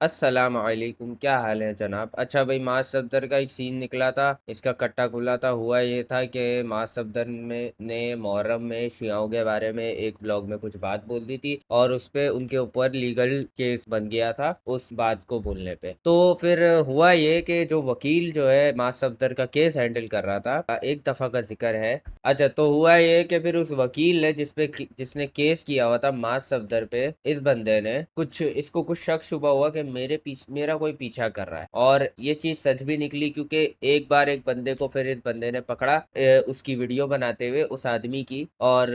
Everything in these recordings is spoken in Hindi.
अस्सलाम वालेकुम, क्या हाल है जनाब। अच्छा भाई, माज सफदर का एक सीन निकला था, इसका कट्टा खुला था। हुआ ये था कि माज सफदर में ने मुहर्रम में शियाओं के बारे में एक ब्लॉग में कुछ बात बोल दी थी और उस पे उनके ऊपर लीगल केस बन गया था उस बात को बोलने पे। तो फिर हुआ ये कि जो वकील जो है माज सफदर का केस हैंडल कर रहा था, एक दफा का जिक्र है। अच्छा, तो हुआ ये कि फिर उस वकील ने जिसने केस किया हुआ था माज सफदर पे, इस बंदे ने इसको कुछ शक शुबा हुआ कि मेरा कोई पीछा कर रहा है। और ये चीज सच भी निकली, क्योंकि एक बार एक बंदे को फिर इस बंदे ने पकड़ा उसकी वीडियो बनाते हुए, उस आदमी की। और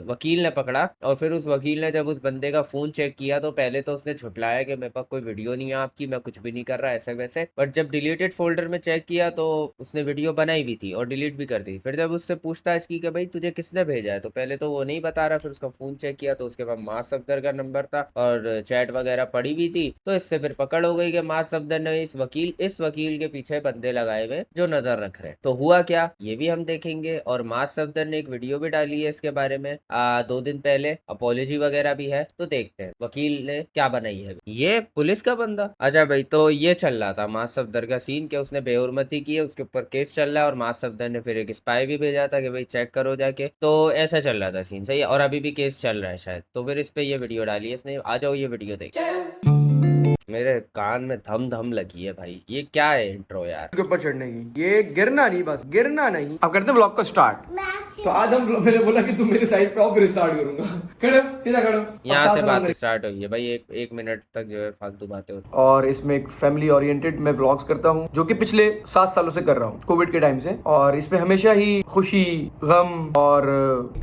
वकील ने पकड़ा, और फिर उस वकील ने जब उस बंदे का फोन चेक किया तो पहले तो उसने झुटलाया कि मेरे पास कोई वीडियो नहीं है आपकी, मैं कुछ भी नहीं कर रहा ऐसे वैसे। बट जब डिलीटेड फोल्डर में चेक किया तो उसने वीडियो बनाई भी थी और डिलीट भी कर दी। फिर जब उससे पूछताछ की कि भाई तुझे किसने भेजा है, तो पहले तो वो नहीं बता रहा। फिर उसका फोन चेक किया तो उसके पास माज सफदर का नंबर था और चैट वगैरह पड़ी भी थी। तो इससे फिर पकड़ हो गई कि माज सफदर ने इस वकील के पीछे बंदे लगाए हुए जो नजर रख रहे हैं। तो हुआ क्या ये भी हम देखेंगे। और माज सफदर ने एक वीडियो भी डाली है इसके बारे में 2 दिन पहले, अपॉलोजी वगैरह भी है। तो देखते हैं वकील ने क्या बनाई है। ये पुलिस का बंदा। अच्छा भाई, तो ये चल रहा था माज सफदर का सीन कि उसने बेहुरमती की है, उसके ऊपर केस चल रहा है और माज सफदर ने फिर एक स्पाई भी भेजा था कि भाई चेक करो जाके। तो ऐसा चल रहा था सीन, सही है। और अभी भी केस चल रहा है शायद। तो फिर इस पे ये वीडियो डाली है इसने। आ जाओ ये वीडियो देख। मेरे कान में धम धम लगी है भाई। ये क्या है इंट्रो यार। के ऊपर चढ़ने की, ये गिरना नहीं, बस गिरना नहीं। अब करते हैं ब्लॉग का स्टार्ट। तो आज मैंने बोला कि तुम मेरे साइज पे आओ फिर स्टार्ट करूंगा। खड़े हो, सीधा खड़े हो। यहाँ से बात स्टार्ट हुई है भाई। एक मिनट तक जो है फालतू बातें होती और इसमें एक फैमिली ओरिएंटेड मैं व्लॉग्स करता हूँ, जो कि पिछले 7 सालों से कर रहा हूँ, कोविड के टाइम से। और इसमें हमेशा ही खुशी, गम और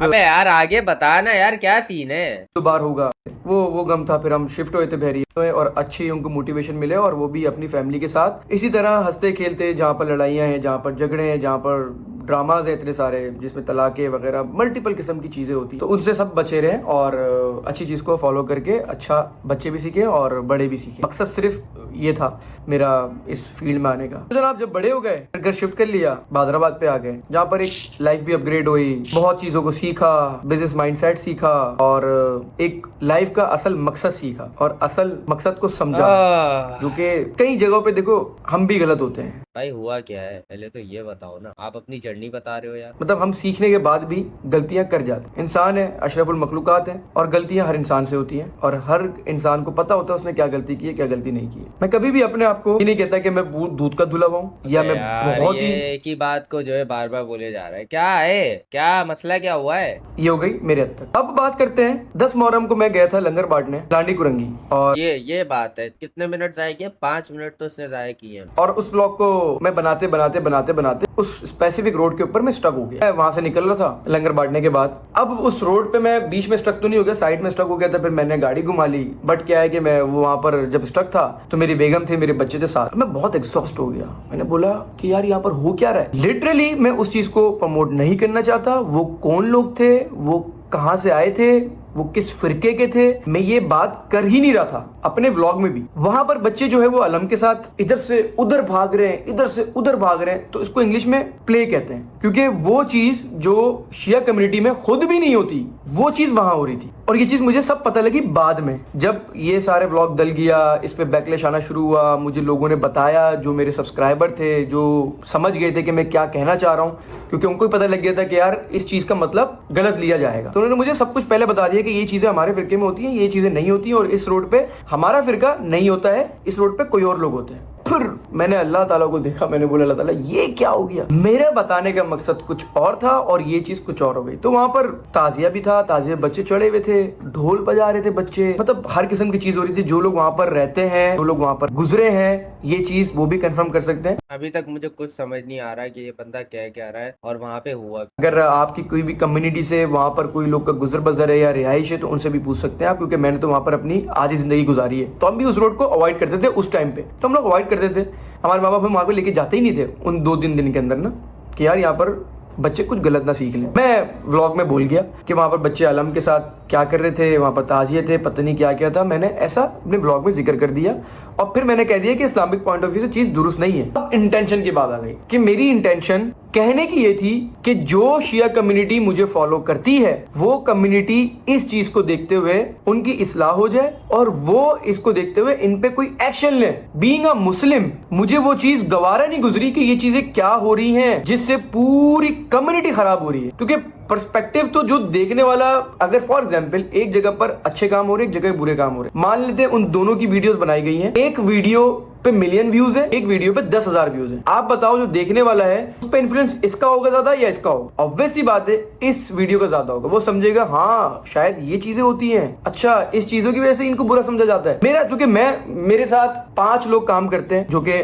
अबे यार आगे बता ना यार, क्या सीन है। बार होगा। वो गम था। फिर हम शिफ्ट हुए थे बहरी और अच्छी उनको मोटिवेशन मिले और वो भी अपनी फैमिली के साथ इसी तरह हंसते खेलते, जहाँ पर लड़ाइयाँ हैं, जहाँ पर झगड़े हैं, जहाँ पर ड्रामाज है इतने सारे, जिसमें तलाके वगैरह मल्टीपल किस्म की चीजें होती, तो उनसे सब बचे रहे और अच्छी चीज को फॉलो करके अच्छा बच्चे भी सीखे और बड़े भी सीखे। मकसद सिर्फ ये था मेरा इस फील्ड में आने का। तो जनाब जब बड़े हो गए, घर शिफ्ट कर लिया, बादराबाद पे आ गए, जहाँ पर एक लाइफ भी अपग्रेड हुई, बहुत चीजों को सीखा, बिजनेस माइंडसेट सीखा और एक लाइफ का असल मकसद सीखा और असल मकसद को समझा। जो कि कई जगहों पे देखो हम भी गलत होते हैं। भाई हुआ क्या है पहले तो ये बताओ ना। आप अपनी जर्नी बता रहे हो यार। मतलब हम सीखने के बाद भी गलतियां कर जाते हैं। इंसान है, अशरफुल मखलूकात है और गलतियां हर इंसान से होती हैं और हर इंसान को पता होता है उसने क्या गलती की है, क्या गलती नहीं की है। मैं कभी भी अपने आप को ये नहीं कहता कि मैं दूध का धुला हूँ या मैं बहुत ही एक ही बात को जो है बार बार बोले जा रहा है। क्या है, क्या मसला क्या हुआ है। ये हो गई मेरे हद तक। अब बात करते हैं 10 मुहर्रम को मैं गया था लंगर बांटने लांडी कुरंगी। और ये बात है। कितने मिनट जाए किए? 5 मिनट तो इसने जाया किए। और उस ब्लॉग को मैं बनाते उस स्पेसिफिक रोड के ऊपर मैं स्टक हो गया। वहां से निकल रहा था लंगर बांटने के बाद। अब उस रोड पे मैं बीच में स्टक तो नहीं हो गया, साइड में स्टक हो गया था। फिर मैंने गाड़ी घुमा ली। बट क्या है कि मैं वहां पर जब स्टक था तो मेरी बेगम थी, मेरे बच्चे थे साथ। मैं बहुत एग्जॉस्ट हो गया। मैंने बोला कि यार यहाँ पर हो क्या रहा है। लिटरली मैं उस चीज को प्रमोट नहीं करना चाहता। वो कौन लोग थे, वो कहां से आए थे, वो किस फिरके के थे, मैं ये बात कर ही नहीं रहा था अपने व्लॉग में भी। वहां पर बच्चे जो है वो अलम के साथ इधर से उधर भाग रहे हैं, इधर से उधर भाग रहे हैं। तो इसको इंग्लिश में प्ले कहते हैं, क्योंकि वो चीज जो शिया कम्युनिटी में खुद भी नहीं होती, वो चीज वहां हो रही थी। और ये चीज मुझे सब पता लगी बाद में, जब ये सारे व्लॉग डल गया, इस पे बैकलैश आना शुरू हुआ। मुझे लोगों ने बताया, जो मेरे सब्सक्राइबर थे, जो समझ गए थे कि मैं क्या कहना चाह रहा हूँ, क्योंकि उनको भी पता लग गया था कि यार इस चीज का मतलब गलत लिया जाएगा। तो उन्होंने मुझे सब कुछ पहले बता दिया कि ये चीजें हमारे फिरके में होती हैं, ये चीजें नहीं होती हैं, और इस रोड पे हमारा फिरका नहीं होता है, इस रोड पे कोई और लोग होते हैं। फिर मैंने अल्लाह ताला को देखा। मैंने बोला अल्लाह ताला ये क्या हो गया। मेरे बताने का मकसद कुछ और था और ये चीज कुछ और हो गई। तो वहां पर ताजिया भी था, ताजिया बच्चे चढ़े हुए थे, ढोल बजा रहे थे बच्चे, मतलब हर किस्म की चीज हो रही थी। जो लोग वहां पर रहते हैं, जो लोग वहां पर गुजरे हैं, ये चीज वो भी कंफर्म कर सकते हैं। अभी तक मुझे कुछ समझ नहीं आ रहा है कि ये बंदा क्या रहा है और वहाँ पे हुआ। अगर आपकी कोई भी कम्युनिटी से वहां पर कोई लोग का गुजर बसर है या रिहाइश है तो उनसे भी पूछ सकते हैं आप, क्योंकि मैंने तो वहां पर अपनी आधी जिंदगी गुजारी है। तो हम भी उस रोड को अवॉइड करते थे उस टाइम पे। तो हम लोग अवॉइड करते थे। हमारे माँ बाप वहां पे लेके जाते ही नहीं थे उन 2-3 दिन के अंदर ना, कि यार यहाँ पर बच्चे कुछ गलत ना सीख लें। मैं व्लॉग में बोल गया कि वहां पर बच्चे अलम के साथ क्या कर रहे थे, वहां पर ताजिए थे, पता नहीं क्या क्या था। मैंने ऐसा अपने व्लॉग में जिक्र कर दिया और फिर मैंने कह दिया कि इस्लामिक पॉइंट ऑफ व्यू से चीज दुरुस्त नहीं है। अब इंटेंशन की बात आ गई कि मेरी इंटेंशन कहने की ये थी कि जो शिया कम्युनिटी मुझे फॉलो करती है वो कम्युनिटी इस चीज को देखते हुए उनकी इस्लाह हो जाए और वो इसको देखते हुए इन पे कोई एक्शन ले। बीइंग अ मुस्लिम मुझे वो चीज गवारा नहीं गुजरी कि ये चीजें क्या हो रही हैं जिससे पूरी कम्युनिटी खराब हो रही है, क्योंकि पर्सपेक्टिव तो जो देखने वाला, अगर फॉर एग्जाम्पल एक जगह पर अच्छे काम हो रहे एक जगह बुरे काम हो रहे, मान लेते हैं उन दोनों की वीडियोस बनाई गई हैं, एक वीडियो पे मिलियन व्यूज है, एक वीडियो पे 10,000 व्यूज है, आप बताओ जो देखने वाला है उस पे इन्फ्लुएंस इसका होगा ज्यादा या इसका होगा? ऑब्वियस सी बात है इस वीडियो का ज्यादा होगा। वो समझेगा हाँ शायद ये चीजें होती हैं, अच्छा इस चीजों की वजह से इनको बुरा समझा जाता है। मेरा क्योंकि मेरे साथ 5 लोग काम करते हैं जो कि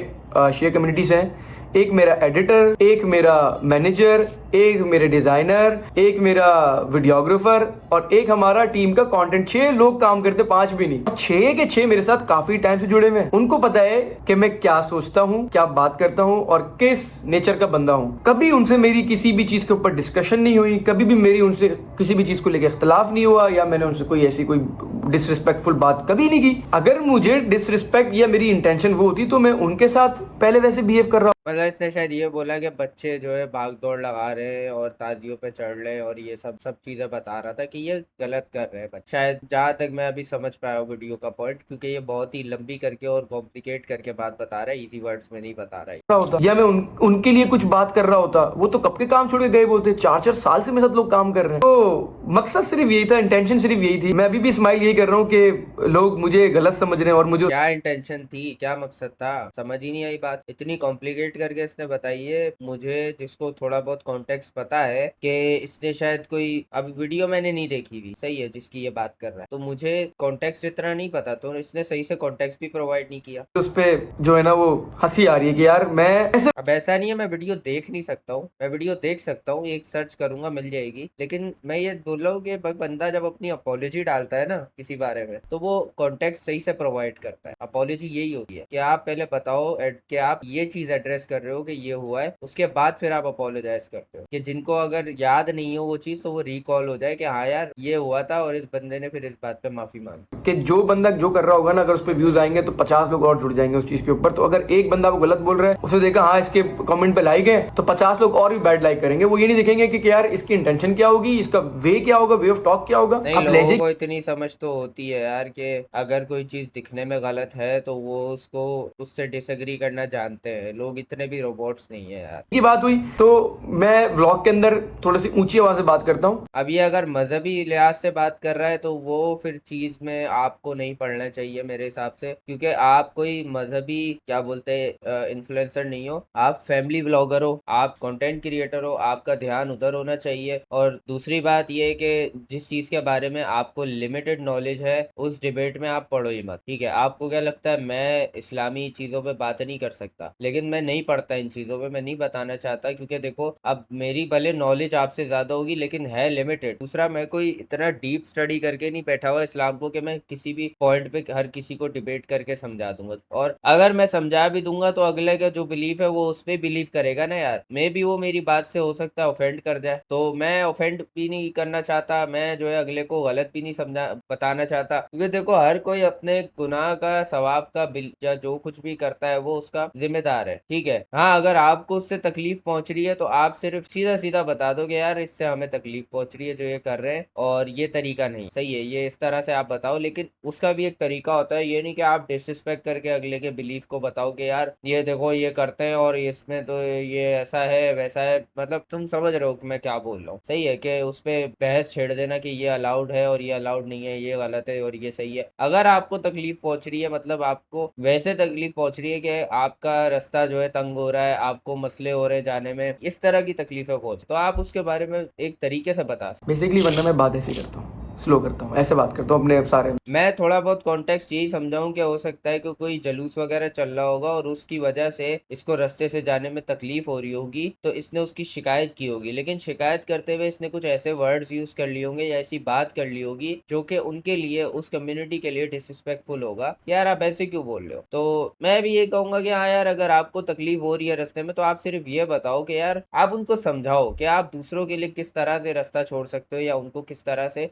शिया कम्युनिटी से हैं, एक मेरा एडिटर, एक मेरा मैनेजर, एक मेरे डिजाइनर, एक मेरा वीडियोग्राफर और एक हमारा टीम का कंटेंट। 6 लोग काम करते, 5 भी नहीं। 6 के 6 मेरे साथ काफी टाइम से जुड़े हुए हैं। उनको पता है कि मैं क्या सोचता हूँ, क्या बात करता हूँ और किस नेचर का बंदा हूँ। कभी उनसे मेरी किसी भी चीज के ऊपर डिस्कशन नहीं हुई, कभी भी मेरी उनसे किसी भी चीज को लेकर इख्तलाफ नहीं हुआ या मैंने उनसे कोई ऐसी कोई डिसरिस्पेक्टफुल बात कभी नहीं की। अगर मुझे डिसरिस्पेक्ट या मेरी इंटेंशन वो होती तो मैं उनके साथ पहले वैसे बिहेव कर रहा। मतलब इसने शायद ये बोला कि बच्चे जो है भाग दौड़ लगा रहे हैं और ताजियों पे चढ़ रहे हैं और ये सब सब चीजें बता रहा था कि ये गलत कर रहे हैं बच्चे। शायद जहां तक मैं अभी समझ पाया हूँ वीडियो का पॉइंट, क्योंकि ये बहुत ही लंबी करके और कॉम्प्लिकेट करके बात बता रहा है, इजी वर्ड्स में नहीं बता रहा है होता या मैं उनके लिए कुछ बात कर रहा होता, वो तो कब के काम छोड़ के गए होते। 4-4 साल से मेरे साथ लोग काम कर रहे हैं। तो मकसद सिर्फ यही था, इंटेंशन सिर्फ यही थी। मैं अभी भी स्माइल यही कर रहा हूँ कि लोग मुझे गलत समझ रहे हैं और मुझे क्या इंटेंशन थी, क्या मकसद था, समझ ही नहीं आई बात। इतनी कॉम्प्लिकेट करके इसने बताई है मुझे, जिसको थोड़ा बहुत कॉन्टेक्स्ट पता है कि इसने शायद कोई, अब वीडियो मैंने नहीं देखी हुई, सही है, जिसकी ये बात कर रहा है, तो मुझे कॉन्टेक्स्ट इतना नहीं पता, तो इसने सही से कॉन्टेक्स्ट भी प्रोवाइड नहीं किया। उस पे जो है ना वो हंसी आ रही है कि यार मैं ऐसे। अब ऐसा नहीं है मैं वीडियो देख नहीं सकता हूँ, मैं वीडियो देख सकता हूँ, एक सर्च करूंगा मिल जाएगी, लेकिन मैं ये बोल रहा हूँ कि बंदा जब अपनी अपॉलोजी डालता है ना किसी बारे में तो वो कॉन्टेक्स्ट सही से प्रोवाइड करता है। अपॉलोजी यही होती है कि आप पहले बताओ कि आप ये चीज एड्रेस कर रहे हो कि ये हुआ है, उसके बाद फिर आप अपोलोजाइज करते हो कि जिनको अगर याद नहीं हो वो चीज तो वो रिकॉल हो जाए कि हाँ यार ये हुआ था और इस बंदे ने फिर इस बात पे माफी मांगी। कि जो बंदा जो कर रहा होगा ना, अगर उस पर व्यूज आएंगे तो 50 लोग और जुड़ जाएंगे उस चीज के ऊपर। तो अगर एक बंदा वो गलत बोल रहा है, उसे देखा हाँ इसके कमेंट पे लाइक है, तो 50 लोग और भी बैड लाइक करेंगे। वो ये नहीं देखेंगे कि यार इसकी इंटेंशन क्या होगी, इसका वे क्या होगा, वे ऑफ टॉक क्या होगा। नहीं, लोगों को इतनी समझ तो होती है यार कि अगर कोई चीज दिखने में गलत है तो वो उसको उससे डिसएग्री करना जानते हैं। लोग इतने भी रोबोट्स नहीं है यार। की बात हुई तो मैं व्लॉग के अंदर थोड़ी सी ऊंची आवाज से बात करता हूँ। अब ये अगर मजहबी लिहाज से बात कर रहा है तो वो फिर चीज में आपको नहीं पढ़ना चाहिए मेरे हिसाब से, क्योंकि आप कोई मजहबी क्या बोलते हैं इन्फ्लुएंसर नहीं हो, आप फैमिली व्लॉगर हो, आप कंटेंट क्रिएटर हो, आपका ध्यान उधर होना चाहिए। और दूसरी बात ये है कि जिस चीज के बारे में आपको लिमिटेड नॉलेज है उस डिबेट में आप पढ़ो ही मत, ठीक है। आपको क्या लगता है मैं इस्लामी चीजों पे बात नहीं कर सकता, लेकिन मैं नहीं पढ़ता इन चीजों पे, मैं नहीं बताना चाहता, क्योंकि देखो अब मेरी भले नॉलेज आपसे ज्यादा होगी लेकिन है लिमिटेड। दूसरा मैं कोई इतना डीप स्टडी करके नहीं बैठा हुआ इस्लाम को कि मैं किसी भी पॉइंट पे हर किसी को डिबेट करके समझा दूंगा, और अगर मैं समझा भी दूंगा तो अगले का जो बिलीफ है वो उस पर बिलीव करेगा ना यार। मे भी वो मेरी बात से हो सकता है ऑफेंड कर जाए, तो मैं ऑफेंड भी नहीं करना चाहता, मैं जो है अगले को गलत भी नहीं समझा बताना चाहता, क्योंकि देखो हर कोई अपने गुनाह का सवाब का बिल या जो कुछ भी करता है वो उसका जिम्मेदार है, ठीक है। हाँ अगर आपको उससे तकलीफ पहुंच रही है तो आप सिर्फ सीधा सीधा बता दो कि यार इससे हमें तकलीफ पहुंच रही है जो ये कर रहे हैं और ये तरीका नहीं सही है, ये इस तरह से आप बताओ। लेकिन उसका भी एक तरीका होता है, ये नहीं कि आप डिसरिस्पेक्ट करके अगले के बिलीफ को बताओ कि यार ये देखो ये करते हैं और इसमें तो ये ऐसा है वैसा है, मतलब तुम समझ रहे हो कि मैं क्या बोल रहा हूँ, सही है। कि उस पर बहस छेड़ देना कि ये अलाउड है और ये अलाउड नहीं है, ये गलत है और ये सही है। अगर आपको तकलीफ पहुंच रही है, मतलब आपको वैसे तकलीफ पहुंच रही है कि आपका रास्ता जो है तंग हो रहा है, आपको मसले हो रहे हैं जाने में, इस तरह की तकलीफें पहुंच, तो आप उसके बारे में एक तरीके से बता सकते। बेसिकली वरना मैं बात ऐसे करता हूँ, स्लो करता हूँ, ऐसे बात करता हूँ अपने सारे। मैं थोड़ा बहुत कॉन्टेक्स्ट यही समझाऊं कि हो सकता है कि कोई जलूस वगैरह चल रहा होगा और उसकी वजह से इसको रास्ते से जाने में तकलीफ हो रही होगी, तो इसने उसकी शिकायत की होगी, लेकिन शिकायत करते हुए इसने कुछ ऐसे वर्ड्स यूज कर लिए होंगे या ऐसी बात कर ली होगी जो कि उनके लिए, उस कम्युनिटी के लिए डिसरिस्पेक्टफुल होगा। यार आप ऐसे क्यों बोल रहे हो? तो मैं भी ये कहूंगा कि हाँ यार अगर आपको तकलीफ हो रही है रास्ते में तो आप सिर्फ ये बताओ कि यार आप उनको समझाओ कि आप दूसरों के लिए किस तरह से रास्ता छोड़ सकते हो या उनको किस तरह से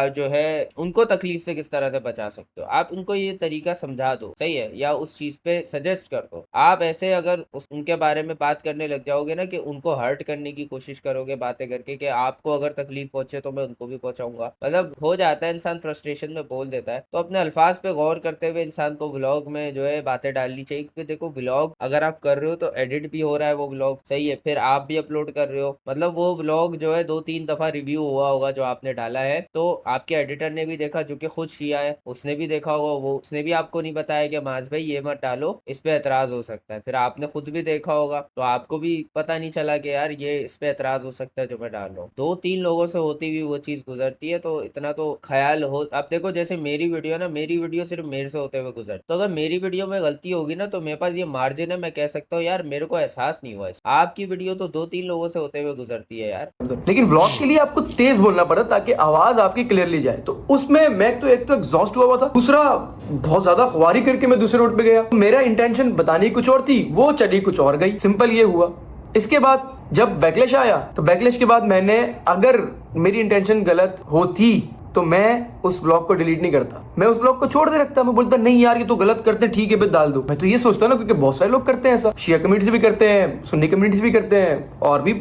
जो है उनको तकलीफ से किस तरह से बचा सकते हो। आप उनको ये तरीका समझा दो, सही है, या उस चीज पे सजेस्ट कर दो। आप ऐसे अगर उनके बारे में बात करने लग जाओगे ना कि उनको हर्ट करने की कोशिश करोगे बातें करके कि आपको अगर तकलीफ पहुंचे तो मैं उनको भी पहुंचाऊंगा, मतलब हो जाता है इंसान फ्रस्ट्रेशन में बोल देता है। तो अपने अल्फाज पे गौर करते हुए इंसान को व्लॉग में जो है बातें डालनी चाहिए, क्योंकि देखो व्लॉग अगर आप कर रहे हो तो एडिट भी हो रहा है वो व्लॉग, सही है, फिर आप भी अपलोड कर रहे हो, मतलब वो व्लॉग जो है 2-3 दफा रिव्यू हुआ होगा जो आपने डाला है, तो आपके एडिटर ने भी देखा जो कि खुद शिया है, उसने भी देखा होगा, वो उसने भी आपको नहीं बताया कि माज भाई ये मत डालो, इस पे एतराज हो सकता है, फिर आपने खुद भी देखा होगा तो आपको भी पता नहीं चला कि यार ये इस पे एतराज हो सकता है जो मैं डाल रहा हूँ। 2-3 लोगों से होती हुई वो चीज गुजरती है, तो इतना तो ख्याल हो। अब देखो जैसे मेरी वीडियो ना, मेरी वीडियो सिर्फ मेरे से होते हुए गुजर, तो अगर मेरी वीडियो में गलती होगी ना तो मेरे पास ये मार्जिन है, मैं कह सकता हूँ यार मेरे को एहसास नहीं हुआ। आपकी वीडियो तो 2-3 लोगों से होते हुए गुजरती है यार। लेकिन व्लॉग के लिए आपको तेज बोलना पड़ा ताकि आवाज आपकी क्लियरली जाए, तो उसमें मैं तो एक तो एग्जॉस्ट हुआ था, दूसरा बहुत ज्यादा खुआरी करके मैं दूसरे रोड पे गया। मेरा इंटेंशन बतानी कुछ और थी, वो चली कुछ और गई, सिंपल ये हुआ। इसके बाद जब बैकलैश आया तो बैकलैश के बाद मैंने, अगर मेरी इंटेंशन गलत होती तो मैं उस व्लॉग को डिलीट नहीं करता, मैं उस व्लॉग को छोड़ दे रखता। मैं बोलता नहीं यार ये तो गलत करते हैं, ठीक है बस डाल दो। मैं तो ये सोचता ना, क्योंकि बहुत सारे लोग करते हैं ऐसा, शिया कम्युनिटी से भी करते हैं, सुन्नी कम्युनिटी से भी करते हैं, और भी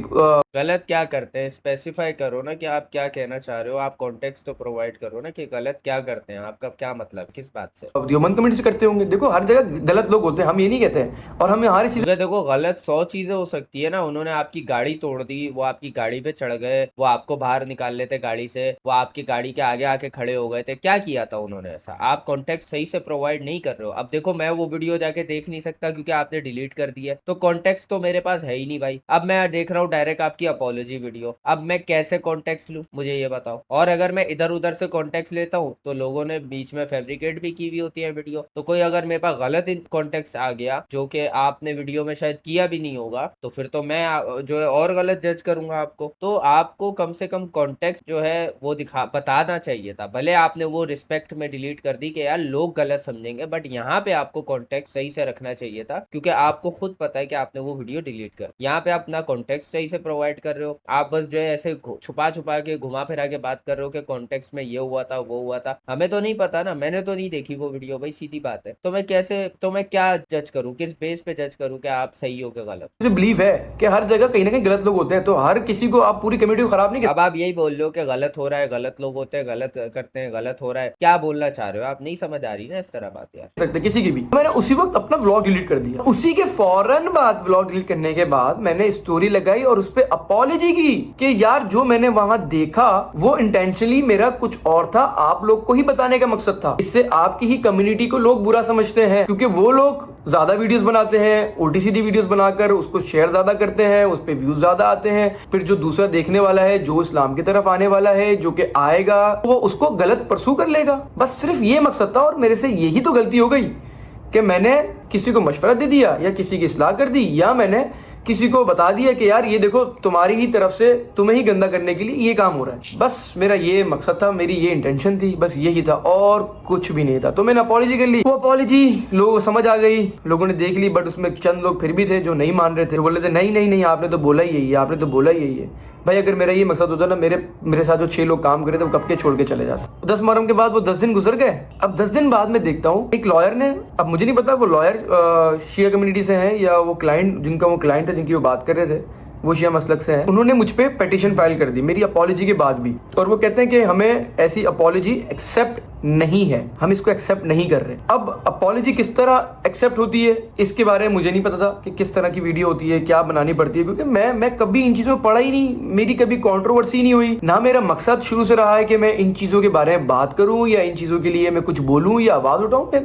गलत क्या करते हैं स्पेसिफाई करो ना कि आप क्या कहना चाह रहे हो, आप कॉन्टेक्स्ट तो प्रोवाइड करो ना कि गलत क्या करते हैं, आपका क्या मतलब किस बात से। देवबंद कम्युनिटी से करते होंगे। देखो हर जगह गलत लोग होते हैं, हम ये नहीं कहते हैं, और हमें हर चीज, देखो गलत 100 चीजें हो सकती है ना। उन्होंने आपकी गाड़ी तोड़ दी, वो आपकी गाड़ी पे चढ़ गए, वो आपको बाहर निकाल लेते गाड़ी से, वो आपकी गाड़ी के आगे आके खड़े हो गए थे, क्या किया था उन्होंने ऐसा, आप कॉन्टेक्स्ट सही से प्रोवाइड नहीं कर रहे हो। अब देखो मैं वो वीडियो जाके देख नहीं सकता क्योंकि आपने डिलीट कर दिया, तो कॉन्टेक्स्ट तो मेरे पास है ही नहीं भाई। अब मैं देख रहा हूँ डायरेक्ट आपकी अपॉलॉजी वीडियो, अब मैं कैसे कॉन्टेक्स्ट लूं मुझे ये बताओ। और अगर मैं इधर उधर से कॉन्टेक्स्ट लेता हूँ तो लोगों ने बीच में फैब्रिकेट भी की हुई होती है वीडियो, तो कोई अगर मेरे पास गलत कॉन्टेक्स्ट आ गया जो कि आपने वीडियो में शायद किया भी नहीं होगा, तो फिर तो मैं जो है और गलत जज करूंगा आपको। तो आपको कम से कम कॉन्टेक्स्ट जो है वो बताना चाहिए था। भले आपने वो रिस्पेक्ट में डिलीट कर दी कि यार लोग गलत समझेंगे, बट यहाँ पे आपको कॉन्टेक्स्ट सही से रखना चाहिए था, क्योंकि आपको खुद पता है कि आपने वो वीडियो डिलीट कर। यहाँ पे आप अपना कॉन्टेक्स्ट सही से प्रोवाइड कर रहे हो, आप बस जो है ऐसे छुपा छुपा के घुमा फिरा के बात कर रहे हो कि कॉन्टेक्स्ट में ये हुआ था वो हुआ था। हमें तो नहीं पता ना, मैंने तो नहीं देखी वो वीडियो भाई, सीधी बात है। तो मैं कैसे, तो मैं क्या जज करूँ, किस बेस पे जज करूँ कि आप सही हो क्या गलत। मुझे बिलीव है कि हर जगह कहीं ना कहीं गलत लोग होते हैं, तो हर किसी को आप पूरी कम्युनिटी को खराब नहीं कर अब आप यही बोल रहे हो कि गलत हो रहा है, गलत लोग होते हैं, गलत करते हैं, गलत हो रहा है, क्या बोलना चाह रहे हो आप, नहीं समझ आ रही ना इस तरह बात यार। सकते किसी की भी। मैंने उसी वक्त अपना व्लॉग डिलीट कर दिया, उसी के फौरन बाद व्लॉग डिलीट करने के बाद मैंने स्टोरी लगाई और उस पर अपॉलॉजी की कि यार जो मैंने वहां देखा वो इंटेंशनली मेरा कुछ और था, आप लोग को ही बताने का मकसद था। इससे आपकी ही कम्युनिटी को लोग बुरा समझते हैं, क्योंकि वो लोग ज्यादा वीडियोस बनाते हैं, उल्टी सीधी वीडियोस बनाकर उसको शेयर ज्यादा करते हैं, उस पे व्यूज ज्यादा आते हैं। फिर जो दूसरा देखने वाला है, जो इस्लाम की तरफ आने वाला है, जो कि आएगा, वो उसको गलत परसू कर लेगा। बस सिर्फ ये मकसद था, और मेरे से यही तो गलती हो गई कि मैंने किसी को मशवरा दे दिया या किसी की इस्लाह कर दी, या मैंने किसी को बता दिया कि यार ये देखो तुम्हारी ही तरफ से तुम्हें ही गंदा करने के लिए ये काम हो रहा है। बस मेरा ये मकसद था, मेरी ये इंटेंशन थी, बस यही था और कुछ भी नहीं था। तो मैंने अपॉलॉजी कर ली, वो अपॉलॉजी लोगों को समझ आ गई, लोगों ने देख ली, बट उसमें चंद लोग फिर भी थे जो नहीं मान रहे थे, बोल रहे थे नहीं नहीं नहीं आपने तो बोला ही यही है, आपने तो बोला ही यही है। भाई अगर मेरा ये मकसद होता ना, मेरे साथ जो 6 लोग काम करे थे वो कब के छोड़ के चले जाते। 10 मुहर्रम के बाद वो 10 दिन गुजर गए। अब 10 दिन बाद में देखता हूँ एक लॉयर ने, अब मुझे नहीं पता वो लॉयर शिया कम्युनिटी से है या वो क्लाइंट, जिनका वो क्लाइंट था जिनकी वो बात कर रहे थे वो शिया मसलक से हैं, उन्होंने मुझ पे पिटीशन फाइल कर दी मेरी अपॉलॉजी के बाद भी। और वो कहते हैं कि हमें ऐसी अपॉलॉजी एक्सेप्ट नहीं है, हम इसको एक्सेप्ट नहीं कर रहे। अब अपॉलॉजी किस तरह एक्सेप्ट होती है इसके बारे में मुझे नहीं पता था कि किस तरह की वीडियो होती है, क्या बनानी पड़ती है, क्योंकि मैं कभी इन चीजों में पढ़ा ही नहीं, मेरी कभी कंट्रोवर्सी नहीं हुई, ना मेरा मकसद शुरू से रहा है कि मैं इन चीजों के बारे में बात करूं या इन चीजों के लिए मैं कुछ बोलूं या आवाज उठाऊं।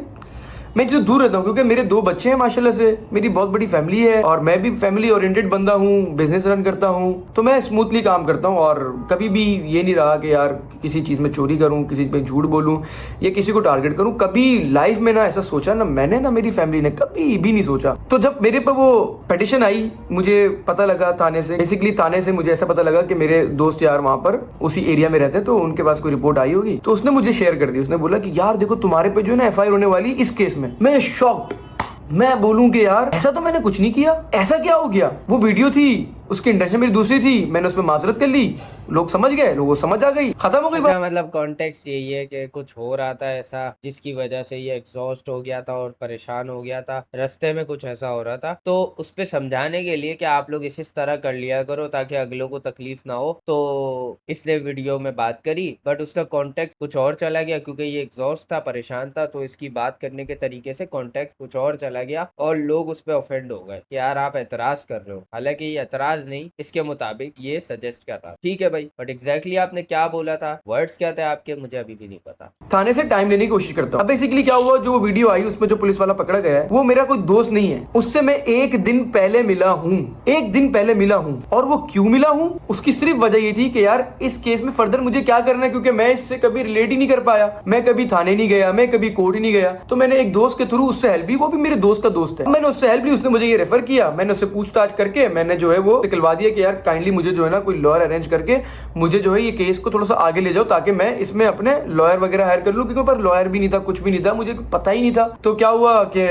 मैं जो दूर रहता हूँ, क्योंकि मेरे 2 बच्चे हैं माशाल्लाह से, मेरी बहुत बड़ी फैमिली है और मैं भी फैमिली ओरिएंटेड बंदा हूँ, बिजनेस रन करता हूँ, तो मैं स्मूथली काम करता हूँ। और कभी भी ये नहीं रहा कि यार किसी चीज़ में चोरी करूँ, किसी पे झूठ बोलूँ या किसी को टारगेट करूँ। कभी लाइफ में ना ऐसा सोचा, ना मैंने ना मेरी फैमिली ने कभी भी नहीं सोचा। तो जब मेरे पर वो पिटीशन आई, मुझे पता लगा थाने से, बेसिकली थाने से मुझे ऐसा पता लगा कि मेरे दोस्त यार वहाँ पर उसी एरिया में रहते हैं, तो उनके पास कोई रिपोर्ट आई होगी, तो उसने मुझे शेयर कर दी। उसने बोला कि यार देखो तुम्हारे पे जो है ना FIR होने वाली इस केस में। मैं शॉक्ड, मैं बोलूं कि यार ऐसा तो मैंने कुछ नहीं किया, ऐसा क्या हो गया। वो वीडियो थी उसकी इंटेंशन मेरी दूसरी थी, मैंने उसमें माजरत कर ली, लोग समझ गए, लोगों को समझ आ गई, खत्म हो गई बात। अच्छा, मतलब कॉन्टेक्स्ट यही है कि कुछ हो रहा था ऐसा जिसकी वजह से ये एग्जॉस्ट हो गया था और परेशान हो गया था, रास्ते में कुछ ऐसा हो रहा था, तो उस पे समझाने के लिए कि आप लोग इस तरह कर लिया करो ताकि अगलों को तकलीफ ना हो, तो इसलिए वीडियो में बात करी। बट उसका कॉन्टेक्स्ट कुछ और चला गया, क्योंकि ये एग्जॉस्ट था, परेशान था, तो इसकी बात करने के तरीके से कॉन्टेक्स्ट कुछ और चला गया और लोग उस पर ऑफेंड हो गए कि यार आप एतराज कर रहे हो। हालांकि ये एतराज नहीं, इसके मुताबिक ये सजेस्ट कर रहा, ठीक है भाई, बट एग्जैक्टली आपने क्या बोला था, वर्ड्स क्या थे आपके, मुझे अभी भी नहीं पता। थाने से टाइम लेने की कोशिश करता हूँ। अब बेसिकली क्या हुआ, जो वीडियो आई उसमें जो पुलिस वाला पकड़ा गया है वो मेरा कोई दोस्त नहीं है, उससे मैं एक दिन पहले मिला हूँ, एक दिन पहले मिला हूँ। और वो क्यों मिला हूँ, उसकी सिर्फ वजह ये थी कि यार इस केस में फर्दर मुझे क्या करना है, क्योंकि मैं इससे कभी रिलेट ही नहीं कर पाया, मैं कभी थाने नहीं गया, मैं कभी कोर्ट ही नहीं गया। तो मैंने एक दोस्त के थ्रू उससे हेल्प ली, वो भी मेरे दोस्त का दोस्त है, मैंने उससे हेल्प ली, उसने मुझे ये रेफर किया, मैंने उससे पूछताछ करके मैंने जो है वो निकलवा दिया कि यार काइंडली मुझे जो है ना कोई लॉयर अरेंज करके मुझे जो है ये केस को थोड़ा सा आगे ले जाओ, ताकि मैं इसमें अपने लॉयर वगैरह हायर कर लूं, क्योंकि पर लॉयर भी नहीं था, कुछ भी नहीं था, मुझे पता ही नहीं था। तो क्या हुआ कि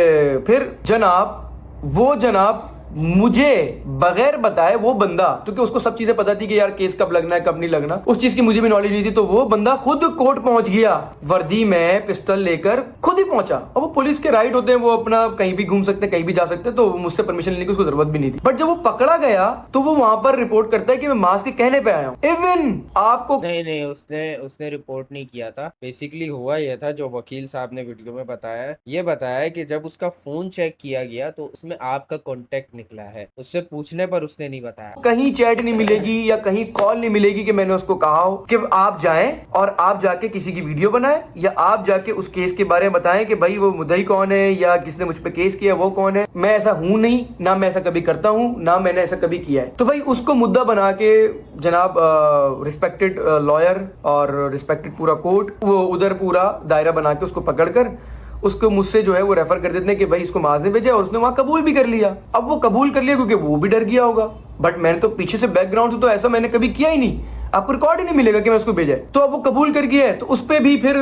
फिर जनाब मुझे बगैर बताए वो बंदा, क्योंकि उसको सब चीजें पता थी कि यार केस कब लगना है कब नहीं लगना, उस चीज की मुझे भी नॉलेज नहीं थी, तो वो बंदा खुद कोर्ट पहुंच गया, वर्दी में पिस्टल लेकर खुद ही पहुंचा। अब वो पुलिस के राइट होते हैं, वो अपना कहीं भी घूम सकते हैं, कहीं भी जा सकते हैं, तो मुझसे परमिशन लेने की उसको जरूरत भी नहीं थी। बट जब वो पकड़ा गया तो वो वहां पर रिपोर्ट करता है कि मैं मास्क के कहने पे आया हूँ। इवन आपको नहीं, उसने उसने रिपोर्ट नहीं किया था। बेसिकली हुआ यह था, जो वकील साहब ने वीडियो में बताया, ये बताया कि जब उसका फोन चेक किया गया तो उसमें आपका कांटेक्ट निकला है, उससे पूछने पर उसने नहीं बताया। कहीं चैट नहीं मिलेगी या कहीं कॉल नहीं मिलेगी कि मैंने उसको कहा हो कि आप जाएं और आप जाके किसी की वीडियो बनाएं, या आप जाके उस केस के बारे में बताएं कि भाई वो मुद्दई कौन है या किसने मुझ पे केस किया वो कौन है। मैं ऐसा हूं नहीं, ना मैं ऐसा कभी करता हूं, ना मैंने ऐसा कभी किया है। तो भाई उसको मुद्दा बना के जनाब रिस्पेक्टेड लॉयर और रिस्पेक्टेड पूरा कोर्ट, वो उधर पूरा दायरा बना के उसको पकड़कर उसको मुझसे जो है वो रेफर कर देते हैं कि भाई इसको माजने भेजा, और उसने वहां कबूल भी कर लिया। अब वो कबूल कर लिया क्योंकि वो भी डर गया होगा, बट मैंने तो पीछे से बैकग्राउंड से तो ऐसा मैंने कभी किया ही नहीं, आपको रिकॉर्ड ही नहीं मिलेगा कि मैं उसको भेजा है। तो अब वो कबूल कर गया है, तो उस पर भी फिर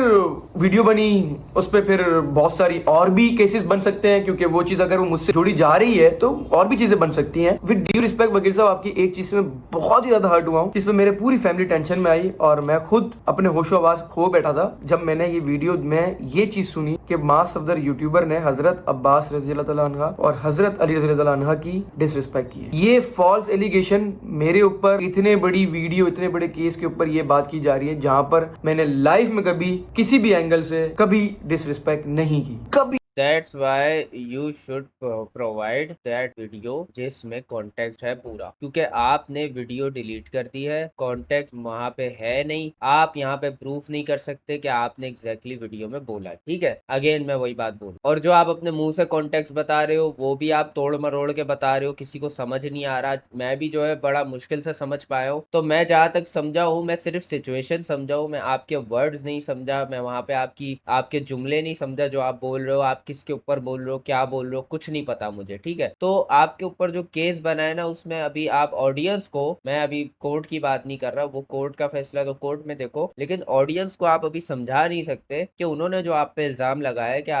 वीडियो बनी, उस पर फिर बहुत सारी और भी केसेस बन सकते हैं, क्योंकि वो चीज अगर वो मुझसे जुड़ी जा रही है तो और भी चीजें बन सकती हैं। विद ड्यू रिस्पेक्ट वकील साहब, आपकी एक चीज में बहुत ही ज्यादा हर्ट हुआ हूँ, जिसमें मेरे पूरी फैमिली टेंशन में आई और मैं खुद अपने होशो आवाज खो बैठा था जब मैंने ये वीडियो में ये चीज सुनी कि मास सफदर यूट्यूबर ने हजरत अब्बास रजी अल्लाह तआला अन्हा और हजरत अली रजी अल्लाह अन्हा की डिसरिस्पेक्ट की है। ये फॉल्स एलिगेशन मेरे ऊपर, इतने बड़ी वीडियो, इतने बड़े केस के ऊपर ये बात की जा रही है जहां पर मैंने लाइफ में कभी किसी भी एंगल से कभी डिसरिस्पेक्ट नहीं की, कभी। That's why you should provide that video जिसमें कॉन्टेक्स्ट है पूरा, क्योंकि आपने वीडियो डिलीट कर दी है, कॉन्टेक्स्ट वहां पे है नहीं, आप यहाँ पे प्रूफ नहीं कर सकते कि आपने एग्जैक्टली वीडियो में बोला है, ठीक है। अगेन मैं वही बात बोल, और जो आप अपने मुंह से कॉन्टेक्स्ट बता रहे हो वो भी आप तोड़ मरोड़ के बता रहे हो, किसी को समझ नहीं आ रहा। मैं भी जो है बड़ा मुश्किल से समझ पाया हूँ, तो मैं जहाँ तक समझा हूँ मैं सिर्फ सिचुएशन समझा हूँ, मैं आपके वर्ड्स नहीं समझा, मैं वहां पे आपके जुमले नहीं समझा जो आप बोल रहे हो, आप किसके ऊपर बोल रहे हो, क्या बोल रहे हो, कुछ नहीं पता मुझे, ठीक है। तो आपके ऊपर जो केस बना है ना, उसमें अभी आप ऑडियंस को, मैं अभी कोर्ट की बात नहीं कर रहा, वो कोर्ट का फैसला तो कोर्ट में देखो, लेकिन ऑडियंस को आप अभी समझा नहीं सकते कि उन्होंने जो आप पे इल्जाम लगाया है कि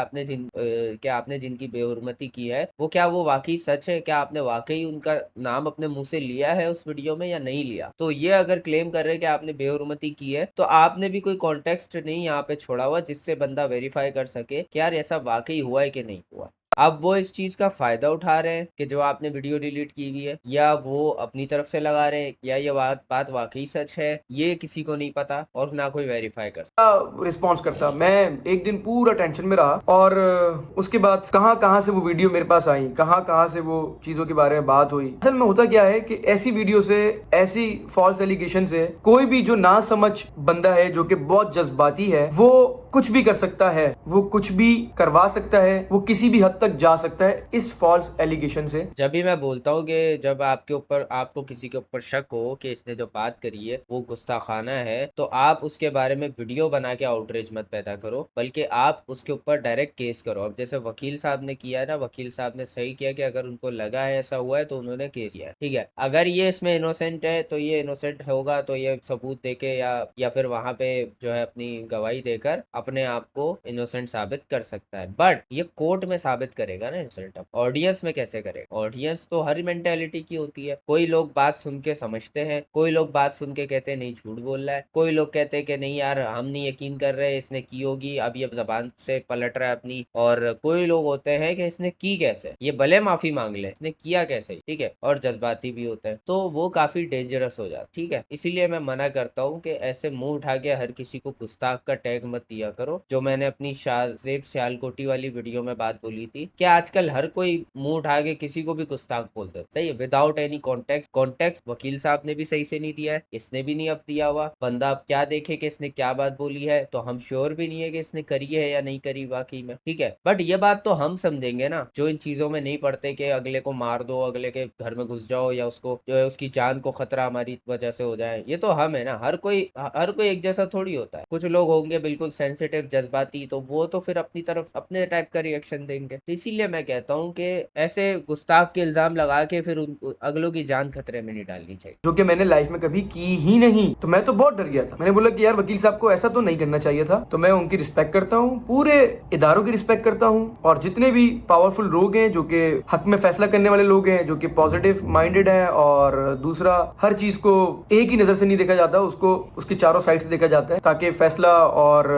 आपने जिनकी बेहुरमती की है वो क्या वो वाकई सच है, क्या आपने वाकई उनका नाम अपने मुंह से लिया है उस वीडियो में या नहीं लिया। तो ये अगर क्लेम कर रहे हैं कि आपने बेहुरमती की है, तो आपने भी कोई कॉन्टेक्स्ट नहीं यहाँ पे छोड़ा हुआ जिससे बंदा वेरीफाई कर सके कि यार ऐसा वाकई हुआ है कि नहीं हुआ। अब वो इस चीज का फायदा उठा रहे हैं कि जो आपने वीडियो डिलीट की हुई है, या वो अपनी तरफ से लगा रहे हैं, या ये बात वाकई सच है, ये किसी को नहीं पता और ना कोई वेरीफाई कर सकता। रिस्पॉन्स करता। मैं एक दिन पूरा टेंशन में रहा, और उसके बाद कहाँ कहाँ से वो वीडियो मेरे पास आई, कहाँ कहाँ से वो चीजों के बारे में बात हुई। असल में होता क्या है कि ऐसी वीडियो से, ऐसी फॉल्स एलिगेशन से कोई भी जो ना समझ बंदा है, जो कि बहुत जज्बाती है, वो कुछ भी कर सकता है, वो कुछ भी करवा सकता है, वो किसी भी हद तक जा सकता है इस फॉल्स एलिगेशन से। जब भी मैं बोलता हूँ कि जब आपको किसी के ऊपर शक हो कि इसने जो बात करी है वो गुस्ताखाना है, तो आप उसके बारे में वीडियो बना के आउटरीच मत पैदा करो, बल्कि आप उसके ऊपर डायरेक्ट केस करो। अब जैसे वकील साहब ने किया है ना, वकील साहब ने सही किया कि अगर उनको लगा है ऐसा हुआ है तो उन्होंने केस किया है, ठीक है। अगर ये इसमें इनोसेंट है तो ये इनोसेंट होगा, तो ये सबूत देके या फिर वहां पे जो है अपनी गवाही देकर अपने आप को इनोसेंट साबित कर सकता है, बट ये कोर्ट में साबित गलत करेगा ना इंसल्ट। अब ऑडियंस में कैसे करेगा? ऑडियंस तो हर मेंटेलिटी की होती है। कोई लोग बात सुन के समझते हैं, कोई लोग बात सुन के कहते हैं नहीं झूठ बोल रहा है, कोई लोग कहते हैं कि नहीं यार हम नहीं यकीन कर रहे, इसने की होगी, अब ये जबान से पलट रहा है अपनी। और कोई लोग होते हैं कि इसने की कैसे, ये भले माफी मांग ले, इसने किया कैसे, ठीक है, और जज्बाती भी होते हैं, तो वो काफी डेंजरस हो जाता, ठीक है। इसीलिए मैं मना करता हूँ कि ऐसे मुंह उठा के हर किसी को गुस्ताख का टैग मत दिया करो। जो मैंने अपनी शाहजेब सियालकोटी वाली वीडियो में बात बोली थी कि आजकल हर कोई मुंह उठा के किसी को भी गुस्ताख बोलता है, सही है, विदाउट एनी कॉन्टेक्स्ट। कॉन्टेक्स्ट वकील साहब ने भी सही से नहीं दिया है, इसने भी नहीं अब दिया हुआ। बंदा अब क्या देखे कि इसने क्या बात बोली है, तो हम श्योर भी नहीं है कि इसने करी है या नहीं करी वाकई में, ठीक है। बट ये बात तो हम समझेंगे ना जो इन चीजों में नहीं पड़ते कि अगले को मार दो, अगले के घर में घुस जाओ, या उसको जो है उसकी जान को खतरा हमारी वजह से हो जाए। ये तो हम है ना, हर कोई एक जैसा थोड़ी होता है। कुछ लोग होंगे बिल्कुल सेंसिटिव, जज्बाती, तो वो तो फिर अपनी तरफ अपने टाइप का रिएक्शन देंगे। तो इसीलिए मैं कहता हूँ कि ऐसे गुस्ताख के इल्जाम लगा के फिर अगलों की जान खतरे में नहीं डालनी चाहिए, जो कि मैंने लाइफ में कभी की ही नहीं। तो मैं तो बहुत डर गया था। मैंने बोला कि यार वकील साहब को ऐसा तो नहीं करना चाहिए था। तो मैं उनकी रिस्पेक्ट करता हूँ, पूरे इदारों की रिस्पेक्ट करता हूँ, और जितने भी पावरफुल लोग हैं जो कि हक में फैसला करने वाले लोग हैं, जो कि पॉजिटिव माइंडेड हैं, और दूसरा हर चीज को एक ही नजर से नहीं देखा जाता, उसको उसकी चारों साइड से देखा जाता है, ताकि फैसला और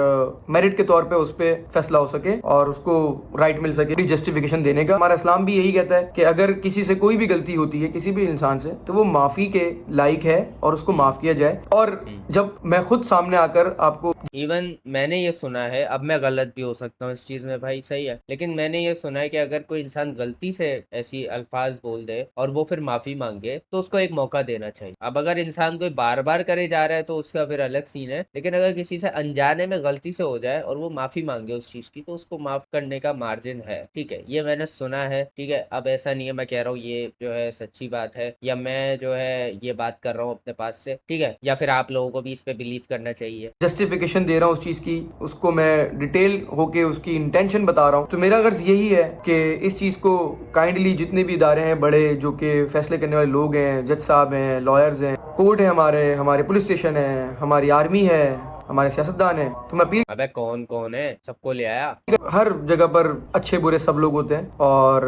मेरिट के तौर पे उस पर फैसला हो सके और उसको राइट मिल सके जस्टिफिकेशन देने का। हमारा इस्लाम भी यही कहता है कि अगर किसी से कोई भी गलती होती है किसी भी इंसान से, तो वो माफी के लायक है और उसको माफ किया जाए। और जब मैं खुद सामने आकर आपको, इवन मैंने ये सुना है, अब मैं गलत भी हो सकता हूँ इस चीज में भाई, सही है, लेकिन मैंने ये सुना है कि अगर कोई इंसान गलती से ऐसी अल्फाज बोल दे और वो फिर माफी मांगे तो उसको एक मौका देना चाहिए। अब अगर इंसान कोई बार बार करे जा रहा है तो उसका फिर अलग सीन है, लेकिन अगर किसी से अनजाने में गलती से हो जाए और वो माफी मांगे उस चीज की, तो उसको माफ करने का मार्जिन है, ठीक है। ये मैंने सुना है, ठीक है। अब ऐसा नहीं है मैं कह रहा हूँ ये जो है सच्ची बात है, या मैं जो है ये बात कर रहा हूँ अपने पास से, ठीक है, या फिर आप लोगों को भी इस पे बिलीव करना चाहिए। जस्टिफिकेशन दे रहा हूँ उस चीज की, उसको मैं डिटेल होके उसकी इंटेंशन बता रहा हूँ। तो मेरा गर्ज यही है कि इस चीज को काइंडली जितने भी इदारे हैं बड़े, जो कि फैसले करने वाले लोग हैं, जज साहब हैं, लॉयर्स हैं, कोर्ट है, हमारे पुलिस स्टेशन है, हमारी आर्मी है, हमारे सियासतदान है, तो मैं अपील, अबे कौन कौन है, सबको ले आया। हर जगह पर अच्छे बुरे सब लोग होते हैं, और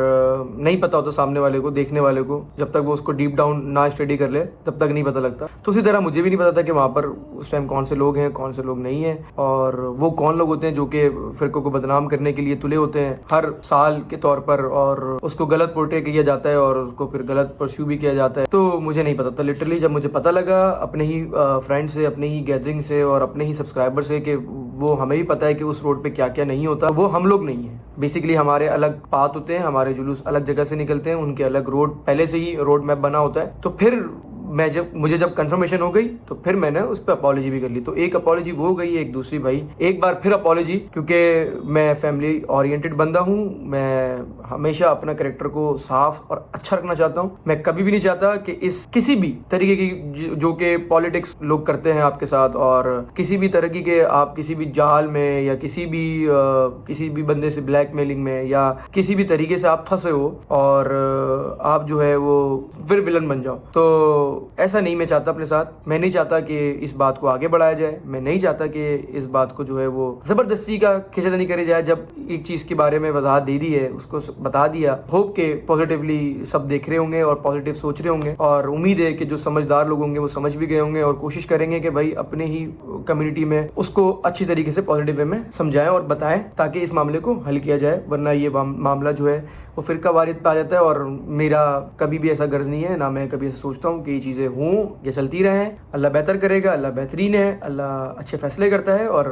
नहीं पता होता सामने वाले को, देखने वाले को, जब तक वो उसको डीप डाउन ना स्टडी कर ले तब तक नहीं पता लगता। तो उसी तरह मुझे भी नहीं पता था कि वहाँ पर उस टाइम कौन से लोग हैं, कौन से लोग नहीं हैं, और वो कौन लोग होते हैं जो कि फिरकों को बदनाम करने के लिए तुले होते हैं हर साल के तौर पर, और उसको गलत पोर्ट्रे किया जाता है और उसको फिर गलत परस्यू भी किया जाता है। तो मुझे नहीं पता था लिटरली। जब मुझे पता लगा अपने ही फ्रेंड से, अपने ही गैदरिंग से और अपने ही सब्सक्राइबर से कि वो हमें ही पता है कि उस रोड पे क्या क्या नहीं होता, वो हम लोग नहीं है। बेसिकली हमारे अलग पाथ होते हैं, हमारे जुलूस अलग जगह से निकलते हैं, उनके अलग रोड, पहले से ही रोड मैप बना होता है। तो फिर मुझे जब कंफर्मेशन हो गई तो फिर मैंने उस पर अपॉलॉजी भी कर ली। तो एक अपॉलॉजी वो हो गई, एक दूसरी भाई एक बार फिर अपॉलॉजी, क्योंकि मैं फैमिली ओरिएंटेड बंदा हूँ। मैं हमेशा अपना कैरेक्टर को साफ और अच्छा रखना चाहता हूँ। मैं कभी भी नहीं चाहता कि इस किसी भी तरीके की जो कि पॉलिटिक्स लोग करते हैं आपके साथ, और किसी भी तरीके के आप किसी भी जाल में या किसी भी बंदे से ब्लैकमेलिंग में या किसी भी तरीके से आप फंसे हो और आप जो है वो फिर विलन बन जाओ। तो ऐसा नहीं मैं चाहता अपने साथ। मैं नहीं चाहता कि इस बात को आगे बढ़ाया जाए। मैं नहीं चाहता कि इस बात को जो है वो जबरदस्ती का खिंचातानी करी जाए। जब एक चीज के बारे में वजाहत दे दी है, उसको बता दिया, होप के पॉजिटिवली सब देख रहे होंगे और पॉजिटिव सोच रहे होंगे, और उम्मीद है कि जो समझदार लोग होंगे वो समझ भी गए होंगे और कोशिश करेंगे कि भाई अपने ही कम्युनिटी में उसको अच्छी तरीके से पॉजिटिव वे में समझाएं और बताएं, ताकि इस मामले को हल किया जाए। वरना ये मामला जो है वो फिरका वारियत पे आ जाता है, और मेरा कभी भी ऐसा गर्ज नहीं है, ना मैं कभी ऐसा सोचता हूँ कि ये चीज़ें हों या चलती रहें। अल्लाह बेहतर करेगा, अल्लाह बेहतरीन है, अल्लाह अच्छे फैसले करता है, और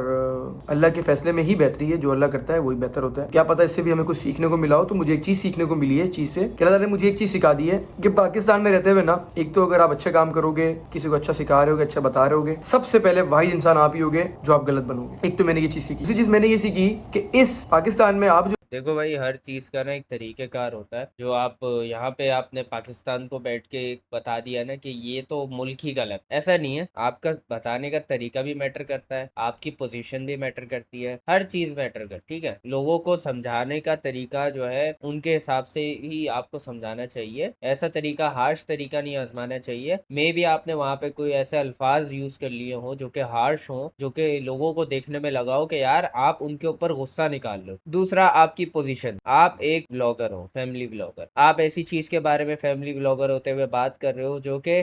अल्लाह के फैसले में ही बेहतरी है। जो अल्लाह करता है वही बेहतर होता है। क्या पता इससे भी हमें कुछ सीखने को मिला हो। तो मुझे एक चीज़ सीखने को मिली है इस चीज़ से कि अल्लाह ने मुझे एक चीज़ सिखा दी है कि पाकिस्तान में रहते हुए ना, एक तो अगर आप अच्छा काम करोगे, किसी को अच्छा सिखा रहे होगे, अच्छा बता रहे होगे, सबसे पहले वही इंसान आप ही होगे जो आप गलत बनोगे। एक तो मैंने ये चीज़ सीखी। दूसरी चीज़ मैंने ये सीखी कि इस पाकिस्तान में आप देखो भाई, हर चीज़ का ना एक तरीक़ेकार होता है। जो आप यहाँ पे आपने पाकिस्तान को बैठ के एक बता दिया ना कि ये तो मुल्क ही गलत, ऐसा नहीं है। आपका बताने का तरीका भी मैटर करता है, आपकी पोजीशन भी मैटर करती है, हर चीज़ मैटर कर, ठीक है। लोगों को समझाने का तरीका जो है उनके हिसाब से ही आपको समझाना चाहिए। ऐसा तरीका, हार्श तरीका नहीं आजमाना चाहिए। मे भी आपने वहाँ पे कोई ऐसे अल्फाज यूज़ कर लिए हों जो कि हार्श हों, जो कि लोगों को देखने में लगा हो कि यार आप उनके ऊपर गुस्सा निकाल लो। दूसरा, आप आपकी पोजीशन, आप एक ब्लॉगर हो, फैमिली ब्लॉगर, आप ऐसी चीज के बारे में फैमिली ब्लॉगर होते हुए बात कर रहे हो जो कि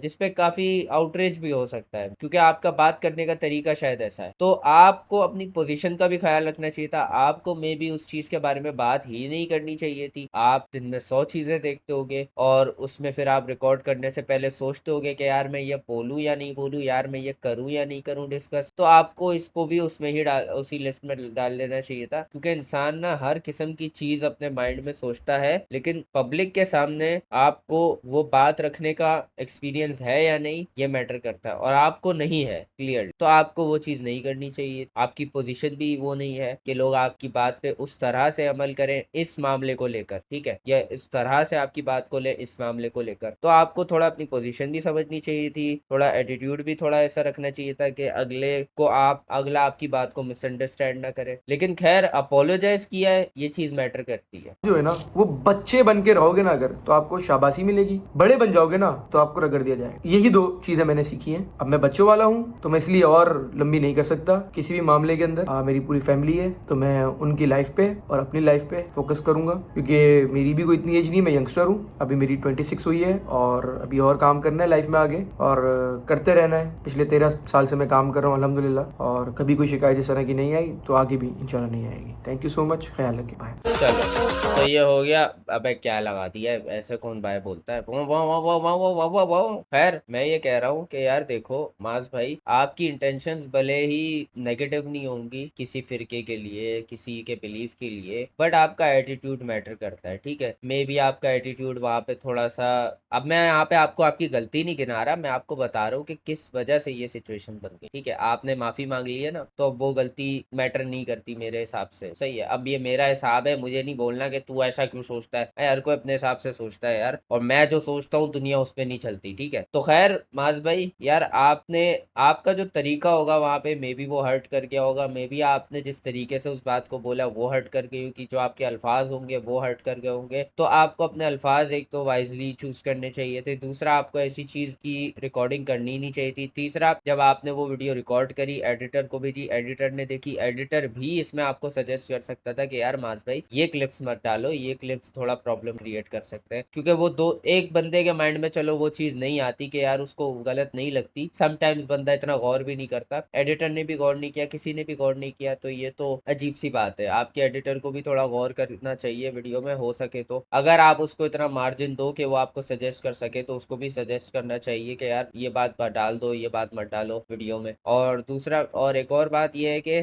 जिसपे काफी आउटरीच भी हो सकता है, क्योंकि आपका बात करने का तरीका शायद ऐसा है। तो आपको अपनी पोजीशन का भी ख्याल रखना चाहिए था। आपको मे बी उस चीज के बारे में बात ही नहीं करनी चाहिए थी। आप दिन में 100 चीजें देखते होगे और उसमें फिर आप रिकॉर्ड करने से पहले सोचते होगे कि यार मैं ये बोलूं या नहीं बोलूं, यार मैं ये करूं या नहीं करूं डिस्कस। तो आपको इसको भी उसमें ही डाल, उसी लिस्ट में डाल लेना चाहिए था, क्योंकि इंसान ना हर किस्म की चीज अपने माइंड में सोचता है, लेकिन पब्लिक के सामने आपको वो बात रखने का एक्सपीरियंस है या नहीं ये मैटर करता है, और आपको नहीं है क्लियर, तो आपको वो चीज नहीं करनी चाहिए। आपकी पोजीशन भी वो नहीं है कि लोग आपकी बात पे उस तरह से अमल करें इस मामले को लेकर, ठीक है, या इस तरह से आपकी बात को ले इस मामले को लेकर। तो आपको थोड़ा अपनी पोजीशन भी समझनी चाहिए थी, थोड़ा एटीट्यूड भी थोड़ा ऐसा रखना चाहिए था कि अगला आपकी बात को मिसअंडरस्टैंड ना करे। लेकिन खैर, अपोलोजाइज किया है, ये चीज मैटर करती है। जो है ना, वो बच्चे बन के रहोगे ना अगर, तो आपको शाबाशी मिलेगी। बड़े बन जाओगे ना तो आपको रगड़ दिया जाएगा। यही दो चीजें मैंने सीखी हैं। अब मैं बच्चों वाला हूँ तो मैं इसलिए और लंबी नहीं कर सकता किसी भी मामले के अंदर। मेरी पूरी फैमिली है तो मैं उनकी लाइफ पे और अपनी लाइफ पे फोकस करूंगा, क्योंकि मेरी भी कोई इतनी एज नहीं, मैं यंगस्टर हूँ, अभी मेरी 26 हुई है और अभी और काम करना है लाइफ में आगे, और करते रहना है। पिछले 13 साल से मैं काम कर रहा हूँ अल्हम्दुलिल्लाह, और कभी कोई शिकायत इस तरह की नहीं आई, तो आगे भी इंशाल्लाह नहीं आएगी। थैंक यू सो मच, ख्याल रखिए, बाय। चलो तो ये हो गया। अबे क्या लगा दिया है, ऐसे कौन बाय बोलता है, वो वो वो वो वो वो वो वो वो। खैर, मैं ये कह रहा हूँ कि यार देखो मास भाई, आपकी इंटेंशंस भले ही नेगेटिव नहीं होंगी किसी फिरके के लिए, किसी के बिलीफ के लिए, बट आपका एटीट्यूड मैटर करता है, ठीक है। मे बी आपका एटीट्यूड वहाँ पे थोड़ा सा, अब मैं यहाँ पे आपको आपकी गलती नहीं गिना रहा, मैं आपको बता रहा हूँ कि किस वजह से ये सिचुएशन बन गई, ठीक है। आपने माफी मांग ली है ना, तो अब वो गलती मैटर नहीं करती मेरे हिसाब से, सही है। अब ये मेरा हिसाब है, मुझे नहीं बोलना कि तू ऐसा क्यों सोचता है। हर कोई अपने हिसाब से सोचता है यार, और मैं जो सोचता हूँ दुनिया उस पर नहीं चलती, ठीक है। तो खैर माज भाई, यार आपका जो तरीका होगा वहां पे मे बी वो हर्ट कर गया होगा, मे बी आपने जिस तरीके से उस बात को बोला वो हर्ट कर गई होगी, जो आपके अल्फाज होंगे वो हर्ट कर गए होंगे। तो आपको अपने अल्फाज एक तो वाइजली चूज करने चाहिए थे, दूसरा आपको ऐसी चीज की रिकॉर्डिंग करनी नहीं चाहिए थी, तीसरा जब आपने वो वीडियो रिकॉर्ड करी एडिटर को भेजी, एडिटर ने देखी, एडिटर भी इसमें आपको सजेस्ट कर सकता था कि यार माज भाई ये क्लिप्स मत डालो, ये क्लिप्स थोड़ा प्रॉब्लम क्रिएट कर सकते हैं, क्योंकि वो एक बंदे के माइंड में चलो वो चीज नहीं आती कि यार उसको गलत नहीं लगती, समटाइम्स बंदा इतना गौर भी नहीं करता। एडिटर ने भी गौर नहीं किया, किसी ने भी गौर नहीं किया, तो ये तो अजीब सी बात है। आपके एडिटर को भी थोड़ा गौर करना चाहिए वीडियो में, हो सके तो अगर आप उसको इतना मार्जिन दो कि वो आपको सजेस्ट कर सके, तो उसको भी सजेस्ट करना चाहिए कि यार ये बात डाल दो, ये बात मत डालो वीडियो में। और दूसरा, और एक और बात ये है कि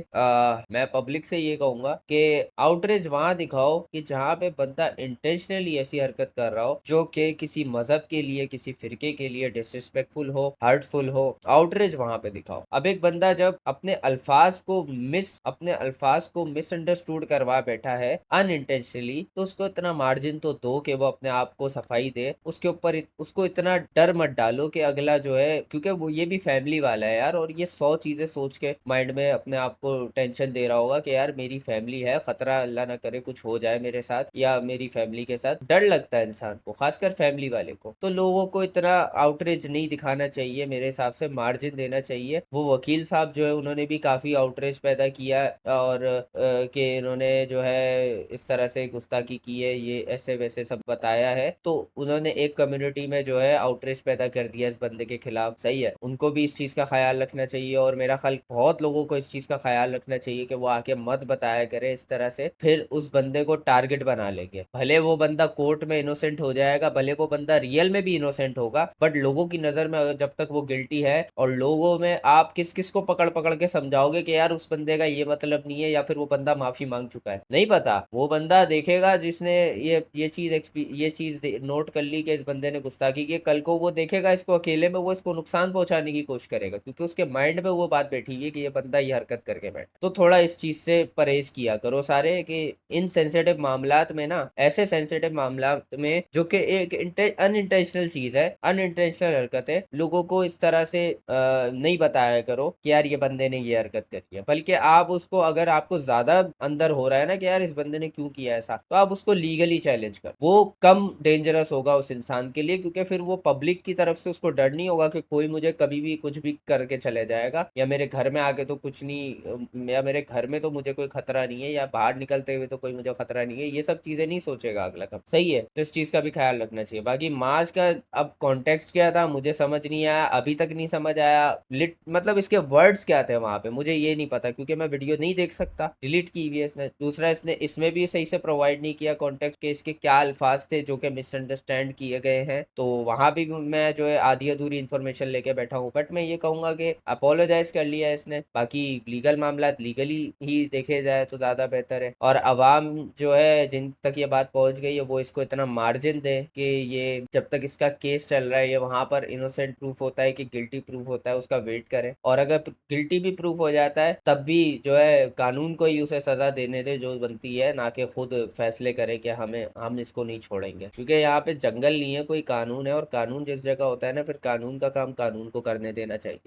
मैं पब्लिक से ये कहूंगा कि आउटरीच वहां दिखाओ कि जहाँ पे बंदा इंटेंशनली ऐसी हरकत कर रहा हो जो कि किसी मजहब के लिए, किसी फिरके के लिए डिसरिस्पेक्टफुल हो, हर्टफुल हो, आउटरीच वहां पे दिखाओ। अब एक बंदा जब अपने अल्फाज को मिसअंडरस्टूड करवा बैठा है अनइंटेंशनली, तो उसको इतना मार्जिन तो दो कि वो अपने आप को सफाई दे, उसके ऊपर उसको इतना डर मत डालो कि अगला जो है, क्योंकि वो ये भी फैमिली वाला है यार, और ये 100 चीजें सोच के माइंड में अपने आप को टेंशन दे रहा होगा कि यार मेरी फैमिली है, खतरा अल्लाह ना करे कुछ हो जाए मेरे साथ या मेरी फैमिली के साथ। डर लगता है इंसान को, खासकर फैमिली वाले को। तो लोगों को इतना आउटरीच नहीं दिखाना चाहिए, मेरे हिसाब से मार्जिन देना चाहिए। वो वकील साहब जो है उन्होंने भी काफी आउटरीच पैदा किया, और कि इन्होंने जो है इस तरह से गुस्ताखी की है, ये ऐसे वैसे सब बताया है, तो उन्होंने एक कम्युनिटी में जो है आउटरीच पैदा कर दिया इस बंदे के खिलाफ, सही है। उनको भी इस चीज का ख्याल रखना चाहिए, और मेरा ख्याल बहुत लोगों को इस चीज का ख्याल रखना चाहिए कि वो आके मत बताया करे इस तरह से, फिर उस बंदे को टारगेट बना लेंगे। भले वो बंदा कोर्ट में इनोसेंट हो जाएगा, भले वो बंदा रियल में भी इनोसेंट होगा, बट लोगों की नजर में जब तक वो गिल्टी है, और लोगों में आप किस किस को पकड़ पकड़ के समझाओगे कि यार उस बंदे का ये मतलब नहीं है, या फिर वो बंदा माफी मांग चुका है, नहीं पता। वो बंदा देखेगा जिसने ये चीज नोट कर ली कि इस बंदे ने गुस्ताखी की, कल को वो देखेगा इसको अकेले में, वो इसको नुकसान पहुंचाने की कोशिश करेगा, क्योंकि उसके माइंड में वो बात बैठी है कि ये बंदा ये हरकत करके बैठ। तो थोड़ा इस चीज से परहेज किया करो सारे, कि इन सेंसिटिव मामलात में ना, ऐसे सेंसिटिव मामलात में जो कि एक अनइंटेंशनल चीज है, अनइंटेंशनल हरकत है, लोगों को इस तरह से नहीं बताया करो कि यार ये बंदे ने ये हरकत करी है, बल्कि आप उसको, अगर आपको ज्यादा अंदर हो रहा है ना कि यार इस बंदे ने क्यों किया ऐसा, तो आप उसको लीगली चैलेंज कर, वो कम डेंजरस होगा उस इंसान के लिए, क्योंकि फिर वो पब्लिक की तरफ से उसको डर नहीं होगा कि कोई मुझे कभी भी कुछ भी करके चले जाएगा, या मेरे घर में आके तो कुछ नहीं, या मेरे घर में तो मुझे कोई खतरा नहीं है, या बाहर बाहर निकलते हुए तो कोई मुझे खतरा नहीं है, ये सब चीजें नहीं सोचेगा अगला कब। सही है, तो इस चीज का भी ख्याल रखना चाहिए। बाकी मास का अब कॉन्टेक्स्ट क्या था मुझे समझ नहीं आया, अभी तक नहीं समझ आया। मतलब इसके वर्ड्स क्या थे वहां पे मुझे ये नहीं पता, क्योंकि मैं वीडियो नहीं देख सकता, डिलीट की हुई है इसने। दूसरा इसने इसमें भी सही से प्रोवाइड नहीं किया कॉन्टेक्स्ट के इसके क्या अल्फाज थे जो कि मिसअंडरस्टैंड किए गए हैं, तो वहां भी मैं जो है आधी अधूरी इन्फॉर्मेशन लेके बैठा हूँ। बट मैं ये कहूंगा कि अपोलोजाइज कर लिया इसने, बाकी लीगल मामला लीगली ही देखे जाए तो ज्यादा बेहतर है। और अवाम जो है जिन तक ये बात पहुंच गई है वो इसको इतना मार्जिन दे कि ये जब तक इसका केस चल रहा है ये वहां पर इनोसेंट प्रूफ होता है कि गिल्टी प्रूफ होता है उसका वेट करें, और अगर गिल्टी भी प्रूफ हो जाता है तब भी जो है कानून को ही उसे सजा देने दे जो बनती है, ना कि खुद फैसले करे कि हम इसको नहीं छोड़ेंगे। क्योंकि यहाँ पे जंगल नहीं है, कोई कानून है, और कानून जिस जगह होता है ना फिर कानून का काम कानून को करने देना चाहिए।